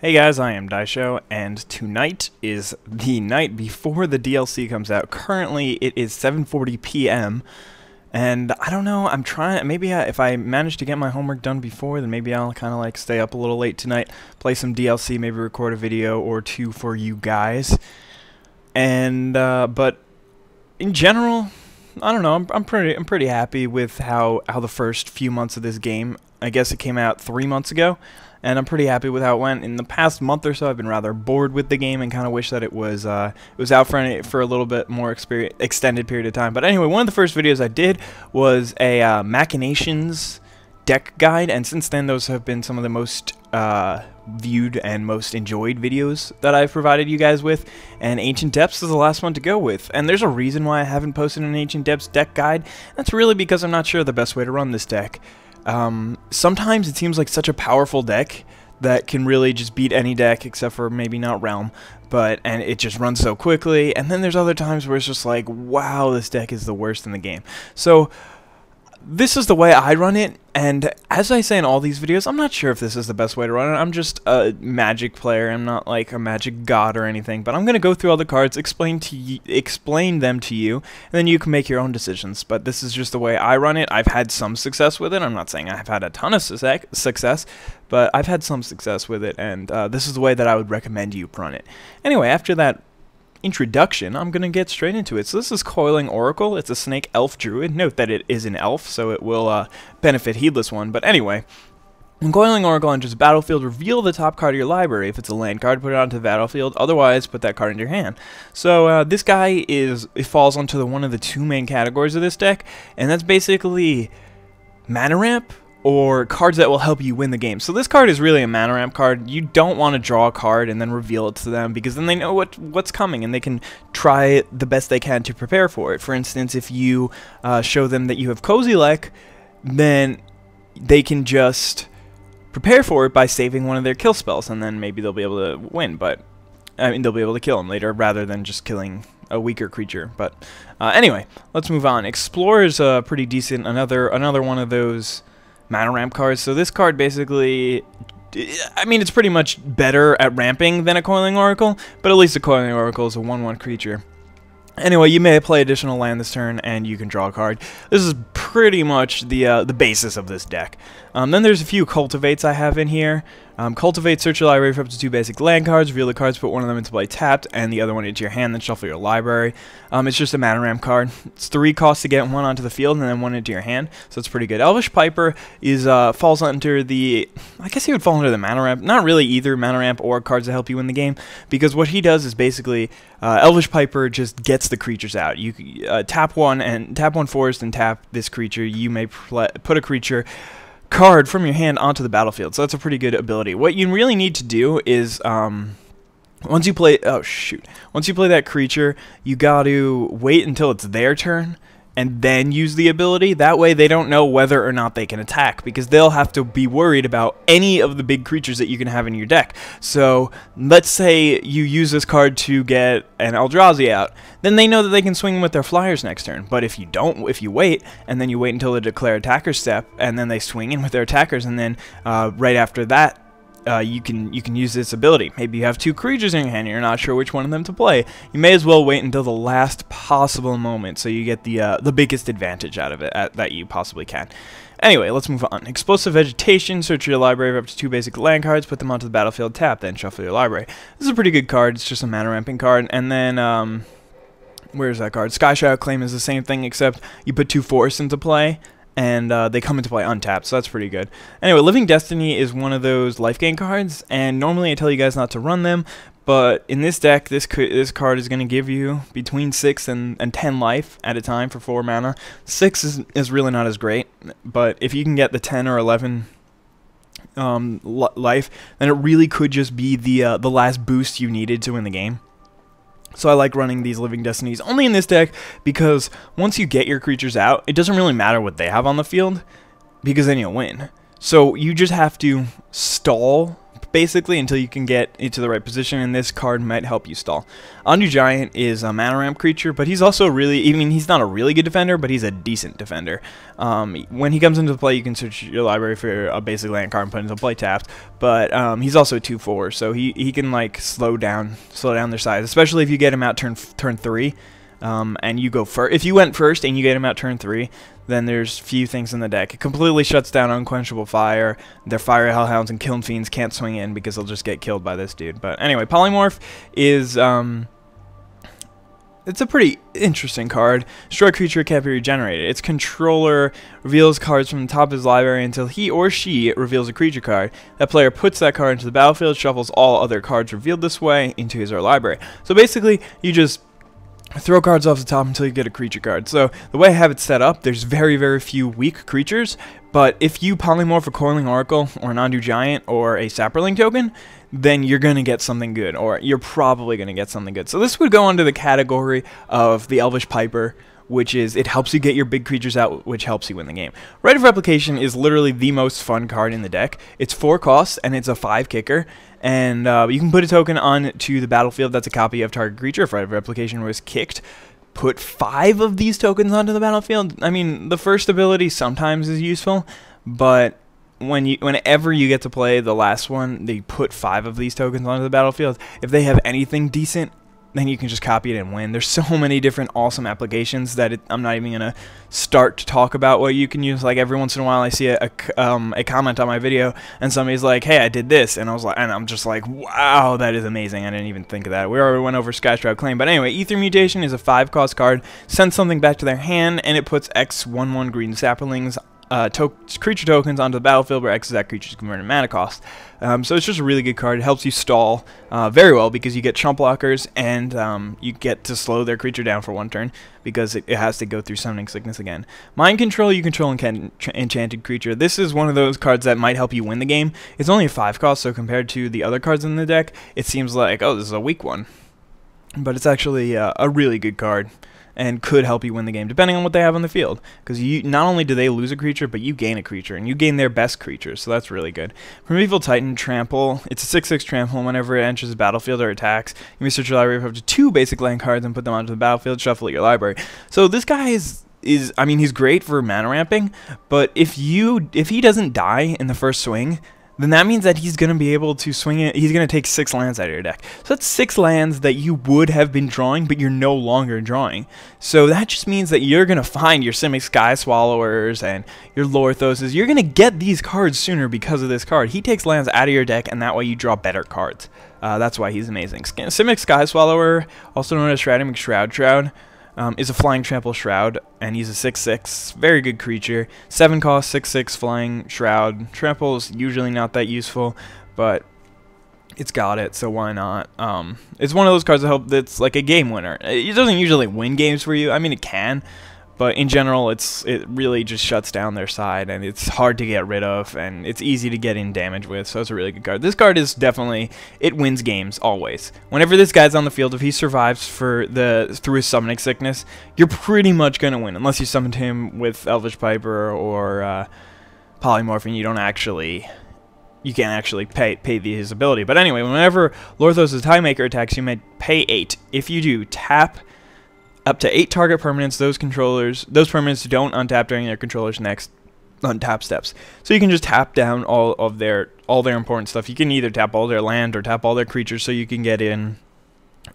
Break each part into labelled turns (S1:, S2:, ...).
S1: Hey guys, I am IzDaisho, and tonight is the night before the DLC comes out. Currently, it is 7:40 p.m., and I don't know, I'm trying, maybe if I manage to get my homework done before, then maybe I'll kind of like stay up a little late tonight, play some DLC, maybe record a video or two for you guys. And, but in general, I don't know, I'm pretty happy with how the first few months of this game, I guess it came out 3 months ago, and I'm pretty happy with how it went. In the past month or so, I've been rather bored with the game and kind of wish that it was out for a little bit more extended period of time. But anyway, one of the first videos I did was a Machinations deck guide, and since then those have been some of the most viewed and most enjoyed videos that I've provided you guys with, and Ancient Depths is the last one to go with. And there's a reason why I haven't posted an Ancient Depths deck guide. That's really because I'm not sure the best way to run this deck. Sometimes it seems like such a powerful deck that can really just beat any deck except for maybe not Realm, and it just runs so quickly. And then there's other times where it's just like, wow, this deck is the worst in the game. So this is the way I run it, and as I say in all these videos, I'm not sure if this is the best way to run it. I'm just a Magic player. I'm not like a Magic god or anything, but I'm going to go through all the cards, explain them to you, and then you can make your own decisions. But this is just the way I run it. I've had some success with it. I'm not saying I've had a ton of success, but I've had some success with it, and this is the way that I would recommend you run it. Anyway, after that introduction, I'm gonna get straight into it. So this is Coiling Oracle. It's a snake elf druid. Note that it is an elf, so it will benefit Heedless One. But anyway, in Coiling Oracle, enters the battlefield, reveal the top card of your library. If it's a land card, put it onto the battlefield. Otherwise, put that card into your hand. So this guy falls onto one of the two main categories of this deck, and that's basically mana ramp or cards that will help you win the game. So this card is really a mana ramp card. You don't want to draw a card and then reveal it to them, because then they know what's coming and they can try the best they can to prepare for it. For instance, if you show them that you have Kozilek, then they can just prepare for it by saving one of their kill spells, and then maybe they'll be able to win. But I mean, they'll be able to kill him later rather than just killing a weaker creature. But anyway, let's move on. Explorer is pretty decent. Another one of those mana ramp cards. So this card basically, I mean, it's pretty much better at ramping than a Coiling Oracle, but at least a Coiling Oracle is a 1/1 creature. Anyway, you may play additional land this turn, and you can draw a card. This is pretty much the basis of this deck. Then there's a few Cultivates I have in here. Cultivate, search your library for up to 2 basic land cards, reveal the cards, put one of them into play tapped, and the other one into your hand, then shuffle your library. It's just a mana ramp card. It's 3 costs to get one onto the field, and then one into your hand, so it's pretty good. Elvish Piper falls under the, I guess he would fall under the mana ramp. Not really either mana ramp or cards that help you win the game, because what he does is basically, Elvish Piper just gets the creatures out. You tap one forest and tap this creature. You may put a creature card from your hand onto the battlefield, so that's a pretty good ability. What you really need to do is once you play that creature, you got to wait until it's their turn and then use the ability. That way they don't know whether or not they can attack, because they'll have to be worried about any of the big creatures that you can have in your deck. So let's say you use this card to get an Eldrazi out, then they know that they can swing with their flyers next turn. But if you wait, and then you wait until they declare attacker step, and then they swing in with their attackers, and then right after that, you can use this ability. Maybe you have 2 creatures in your hand and you're not sure which one of them to play. You may as well wait until the last possible moment, so you get the biggest advantage out of it that you possibly can. Anyway, let's move on. Explosive Vegetation, search your library for up to 2 basic land cards, put them onto the battlefield, tap, then shuffle your library. This is a pretty good card. It's just a mana ramping card. And then where's that card? Sky Shadow Claim is the same thing, except you put 2 forests into play, and they come into play untapped, so that's pretty good. Anyway, Living Destiny is one of those life gain cards, and normally I tell you guys not to run them, but in this deck, this card is going to give you between 6 and 10 life at a time for 4 mana. 6 is really not as great, but if you can get the 10 or 11 life, then it really could just be the last boost you needed to win the game. So I like running these Living Destinies only in this deck, because once you get your creatures out, it doesn't really matter what they have on the field, because then you'll win. So you just have to stall basically, until you can get into the right position, and this card might help you stall. Undo Giant is a mana ramp creature, but he's also really, I mean, he's not a really good defender, but he's a decent defender. When he comes into play, you can search your library for a basic land card and put into play tapped, but he's also a 2/4, so he can like slow down their size, especially if you get him out turn 3. And you go first. If you went first and you get him out turn 3, then there's few things in the deck. It completely shuts down Unquenchable Fire. Their Fire Hellhounds and Kiln Fiends can't swing in because they'll just get killed by this dude. But anyway, Polymorph is it's a pretty interesting card. Destroy creature can't be regenerated. Its controller reveals cards from the top of his library until he or she reveals a creature card. That player puts that card into the battlefield, shuffles all other cards revealed this way into his or her library. So basically, you just throw cards off the top until you get a creature card. So the way I have it set up, there's very, very few weak creatures, but if you polymorph a Coiling Oracle or an Undo Giant or a Saproling token, then you're going to get something good, or you're probably going to get something good. So this would go under the category of the Elvish Piper, which is it helps you get your big creatures out, which helps you win the game. Rite of Replication is literally the most fun card in the deck. It's 4 costs, and it's a 5 kicker, and you can put a token onto the battlefield that's a copy of target creature. If Rite of Replication was kicked, put 5 of these tokens onto the battlefield. I mean, the first ability sometimes is useful, but whenever you get to play the last one, they put 5 of these tokens onto the battlefield. If they have anything decent, then you can just copy it and win. There's so many different awesome applications that I'm not even gonna start to talk about what you can use. Like every once in a while, I see a comment on my video, and somebody's like, "Hey, I did this," and I'm just like, "Wow, that is amazing! I didn't even think of that." We already went over Skystrap Claim, but anyway, Ether Mutation is a 5-cost card. Sends something back to their hand, and it puts X/1/1 green saplings. Creature tokens onto the battlefield where X is that creature's converted mana cost. So it's just a really good card. It helps you stall very well because you get chump blockers, and you get to slow their creature down for 1 turn because it has to go through Summoning Sickness again. Mind Control, you control enchanted creature. This is one of those cards that might help you win the game. It's only a 5 cost, so compared to the other cards in the deck, it seems like, oh, this is a weak one. But it's actually a really good card, and could help you win the game, depending on what they have on the field. Because not only do they lose a creature, but you gain a creature, and you gain their best creature, so that's really good. Primeval Titan, Trample. It's a 6/6 Trample, and whenever it enters the battlefield or attacks, you may search your library for up to 2 basic land cards and put them onto the battlefield, shuffle your library. So this guy is I mean, he's great for mana ramping, but if he doesn't die in the first swing, then that means that he's going to be able to swing it. He's going to take 6 lands out of your deck. So that's 6 lands that you would have been drawing, but you're no longer drawing. So that just means that you're going to find your Simic Sky Swallowers and your Lorthoses. You're going to get these cards sooner because of this card. He takes lands out of your deck, and that way you draw better cards. That's why he's amazing. Simic Sky Swallower, also known as Shrouding Shroud, is a flying trample shroud, and he's a 6/6, very good creature. 7 cost, 6/6 flying shroud. Trample is usually not that useful, but it's got it, so why not? It's one of those cards that's like a game winner. It doesn't usually win games for you. I mean, it can, but in general, it really just shuts down their side, and it's hard to get rid of, and it's easy to get in damage with, so it's a really good card. This card is definitely, it wins games, always. Whenever this guy's on the field, if he survives through his Summoning Sickness, you're pretty much going to win, unless you summoned him with Elvish Piper or Polymorph, and you can't actually pay his ability. But anyway, whenever Lorthos' Time Maker attacks, you may pay 8. If you do, tap up to 8 target permanents. Those permanents don't untap during their controller's next untap steps. So you can just tap down all their important stuff. You can either tap all their land or tap all their creatures so you can get in.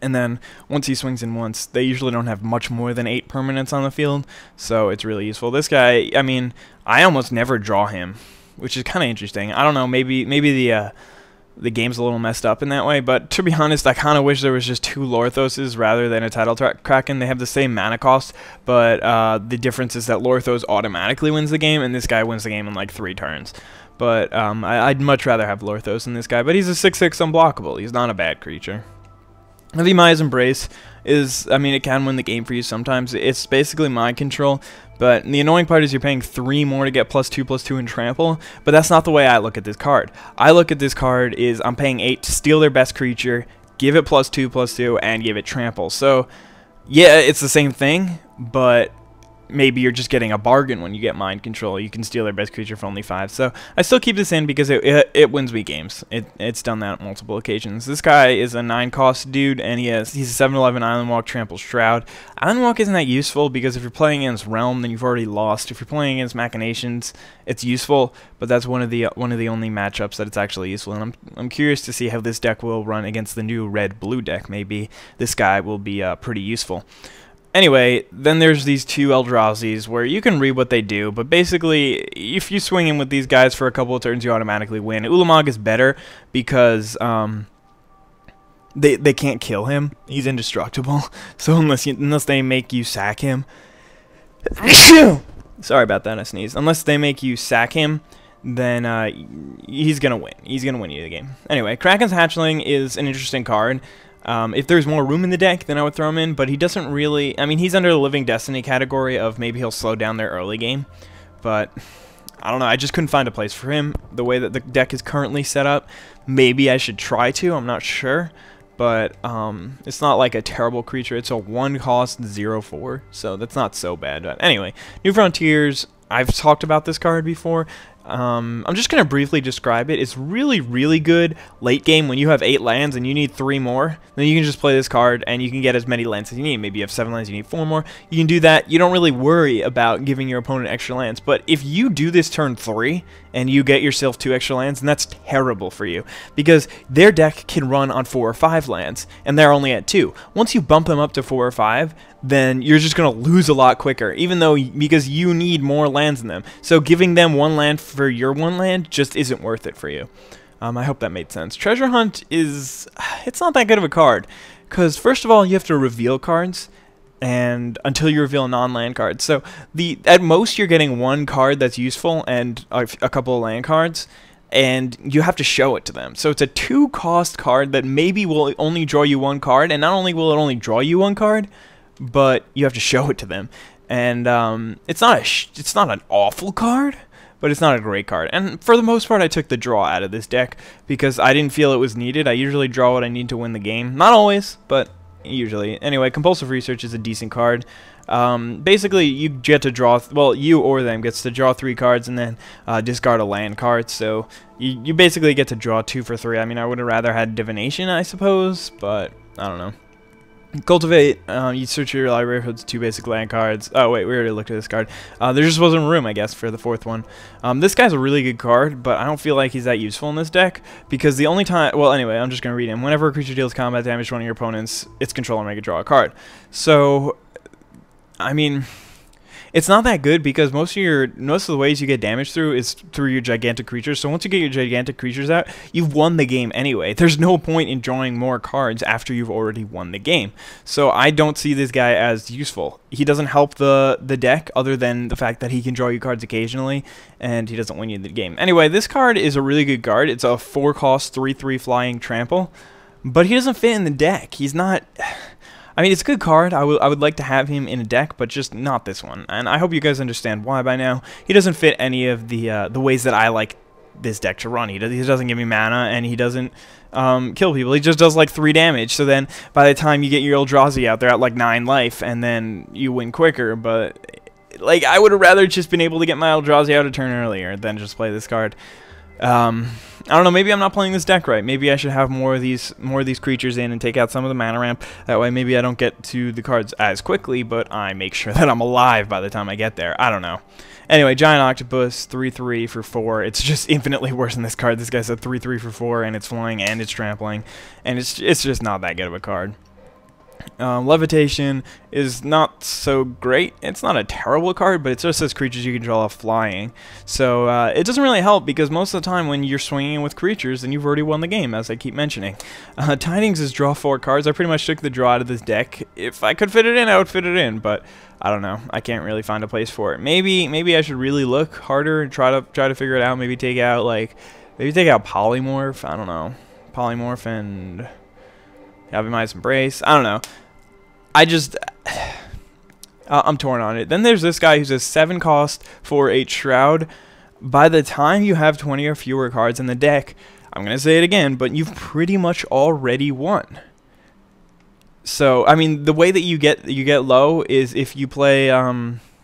S1: And then once he swings in once, they usually don't have much more than 8 permanents on the field, so it's really useful. This guy, I mean, I almost never draw him, which is kind of interesting. I don't know, maybe the game's a little messed up in that way, but to be honest, I kind of wish there was just 2 Lorthoses rather than a Tidal Kraken. They have the same mana cost, but the difference is that Lorthos automatically wins the game, and this guy wins the game in like 3 turns. But I'd much rather have Lorthos than this guy, but he's a 6/6 unblockable. He's not a bad creature. The Maya's Embrace is, I mean, it can win the game for you sometimes. It's basically mind control, but the annoying part is you're paying 3 more to get +2/+2 in trample, but that's not the way I look at this card. I look at this card is I'm paying 8 to steal their best creature, give it +2/+2, and give it trample. So, yeah, it's the same thing, but maybe you're just getting a bargain when you get Mind Control. You can steal their best creature for only 5. So I still keep this in because it wins me games. It's done that on multiple occasions. This guy is a 9-cost dude, and he's a 7/11 Island Walk, Trample Shroud. Island Walk isn't that useful because if you're playing against Realm, then you've already lost. If you're playing against Machinations, it's useful, but that's one of the only matchups that it's actually useful. And I'm curious to see how this deck will run against the new red-blue deck. Maybe this guy will be pretty useful. Anyway, then there's these 2 Eldrazi's where you can read what they do, but basically, if you swing in with these guys for a couple of turns, you automatically win. Ulamog is better because they can't kill him. He's indestructible. So unless they make you sack him, sorry about that, I sneezed. Unless they make you sack him, then he's gonna win. He's gonna win you the game. Anyway, Kraken's Hatchling is an interesting card. If there's more room in the deck, then I would throw him in, but he doesn't really... I mean, he's under the Living Destiny category of maybe he'll slow down their early game, but I don't know. I just couldn't find a place for him. The way that the deck is currently set up, maybe I should try to. I'm not sure, but it's not like a terrible creature. It's a 1-cost 0/4, so that's not so bad. But anyway, New Frontiers, I've talked about this card before. I'm just going to briefly describe it. It's really, really good late game when you have 8 lands and you need 3 more. Then you can just play this card and you can get as many lands as you need. Maybe you have 7 lands, you need 4 more. You can do that. You don't really worry about giving your opponent extra lands. But if you do this turn 3 and you get yourself 2 extra lands, then that's terrible for you. Because their deck can run on 4 or 5 lands and they're only at 2. Once you bump them up to 4 or 5, then you're just going to lose a lot quicker, because you need more lands than them. So giving them 1 land for your 1 land just isn't worth it for you. I hope that made sense. Treasure Hunt it's not that good of a card, because first of all, you have to reveal cards, and until you reveal non-land cards. So at most, you're getting 1 card that's useful and a couple of land cards, and you have to show it to them. So it's a 2-cost card that maybe will only draw you 1 card, and not only will it only draw you 1 card, but you have to show it to them. And it's not an awful card, but it's not a great card. And for the most part, I took the draw out of this deck because I didn't feel it was needed. I usually draw what I need to win the game. Not always, but usually. Anyway, Compulsive Research is a decent card. Basically, you get to draw, well, you or them gets to draw 3 cards and then discard a land card. So you basically get to draw 2 for 3. I mean, I would have rather had Divination, I suppose, but I don't know. Cultivate, you search your library for 2 basic land cards. Oh wait, we already looked at this card. There just wasn't room, I guess, for the 4th one. This guy's a really good card, but I don't feel like he's that useful in this deck, because the only time... Well, anyway, I'm just going to read him. Whenever a creature deals combat damage to one of your opponents, its controller may draw a card. So, I mean... It's not that good because most of the ways you get damage through is through your gigantic creatures. So once you get your gigantic creatures out, you've won the game anyway. There's no point in drawing more cards after you've already won the game. So I don't see this guy as useful. He doesn't help the deck other than the fact that he can draw you cards occasionally, and he doesn't win you the game. Anyway, this card is a really good card. It's a 4-cost 3/3 flying trample, but he doesn't fit in the deck. He's not... I mean, it's a good card. I would like to have him in a deck, but just not this one. And I hope you guys understand why by now. He doesn't fit any of the ways that I like this deck to run. He doesn't give me mana, and he doesn't kill people. He just does like 3 damage. So then by the time you get your Eldrazi out, they're at like 9 life, and then you win quicker. But like, I would have rather just been able to get my Eldrazi out a turn earlier than just play this card. I don't know, maybe I'm not playing this deck right. Maybe I should have more of these creatures in and take out some of the mana ramp. That way maybe I don't get to the cards as quickly, but I make sure that I'm alive by the time I get there. I don't know. Anyway, Giant Octopus, 3/3 for 4. It's just infinitely worse than this card. This guy's a 3/3 for 4, and it's flying and it's trampling, and it's just not that good of a card. Levitation is not so great. It's not a terrible card, but it just says creatures you control off flying. So it doesn't really help because most of the time when you're swinging with creatures, then you've already won the game, as I keep mentioning. Tidings is draw 4 cards. I pretty much took the draw out of this deck. If I could fit it in, I would fit it in, but I don't know. I can't really find a place for it. Maybe I should really look harder and try to figure it out. Maybe take out Polymorph. I don't know. Polymorph and Yavimai's Embrace. I don't know. I'm torn on it. Then there's this guy who's a 7-cost for 8 Shroud. By the time you have 20 or fewer cards in the deck, I'm going to say it again, but you've pretty much already won. So, I mean, the way that you get low is if you play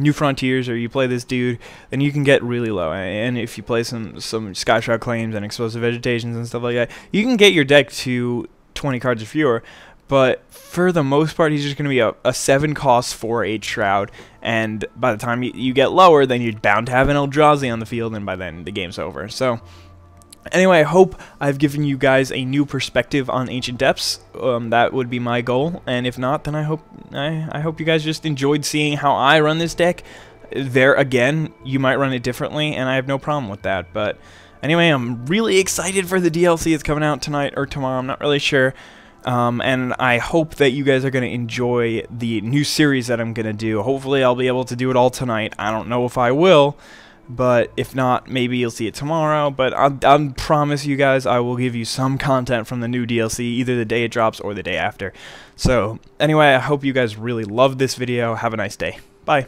S1: New Frontiers or you play this dude, then you can get really low. And if you play some Skyshroud Claims and Explosive Vegetations and stuff like that, you can get your deck to 20 cards or fewer. But for the most part, he's just going to be a 7 cost 4/8 Shroud, and by the time you get lower, then you're bound to have an Eldrazi on the field, and by then the game's over. So anyway, I hope I've given you guys a new perspective on Ancient Depths. That would be my goal, and if not, then I hope you guys just enjoyed seeing how I run this deck. There again, you might run it differently, and I have no problem with that. But anyway, I'm really excited for the DLC. It's coming out tonight or tomorrow. I'm not really sure. And I hope that you guys are going to enjoy the new series that I'm going to do. Hopefully I'll be able to do it all tonight. I don't know if I will, but if not, maybe you'll see it tomorrow. But I promise you guys I will give you some content from the new DLC, either the day it drops or the day after. So anyway, I hope you guys really loved this video. Have a nice day. Bye.